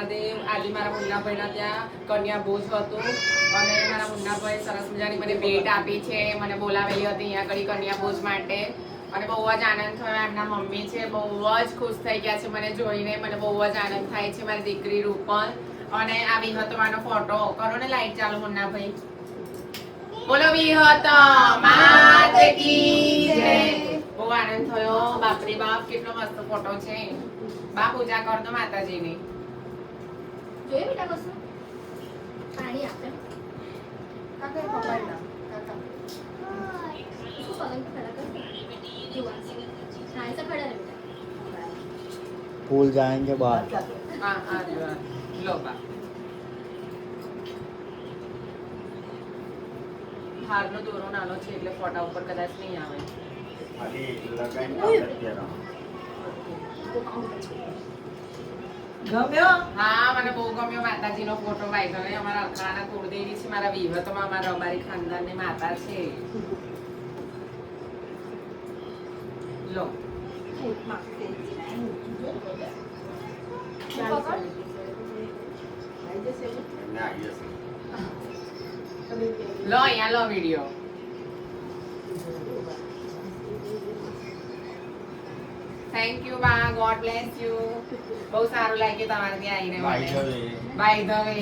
મહાદેવ. આજે મારા મુન્નાભાઈના ત્યાં કન્યા ભોજ હતું અને મારા મુન્નાભાઈ સરસ મજાની મને ભેટ આપી છે. મને બોલાવેલી હતી અહીંયા આગળ કન્યા ભોજ માટે અને બહુ જ આનંદ થયો. એમના મમ્મી છે બહુ જ ખુશ થઈ ગયા છે મને જોઈને. મને બહુ જ આનંદ થાય છે. મારી દીકરી રૂપલ અને આ વિહતવાનો ફોટો કરો ને. લાઈટ ચાલો મુન્નાભાઈ. બોલો વિહત માત કી જય. બહુ આનંદ થયો. બાપરી બાપ કેટલો મસ્ત ફોટો છે. બા પૂજા કર દો માતાજીની. જોયું બેટા કશું પાણી આપે કાકા પકડ ના કાકા શું પલંગ ખડા કર જીવા હા ऐसा खड़ा रहे बेटा फूल जाएंगे बाद હા હા લો બા. હારનો દોરો નાનો છે એટલે ફોટા ઉપર કદાચ નહીં આવે. ગમ્યો હા મને બહુ ગમ્યો માતાજીનો ફોટો વાગ્યો ને. અમારા અખાના કુળદેવી છે મારા વિહતમાં. અમારા રબારી ખાનદાનની માતા છે. લો લો અહીંયા લો વિડીયો. થેન્ક યુ બા. God bless you. બહુ સારું લાગ્યું તમારે ત્યાં આવીને. By the way.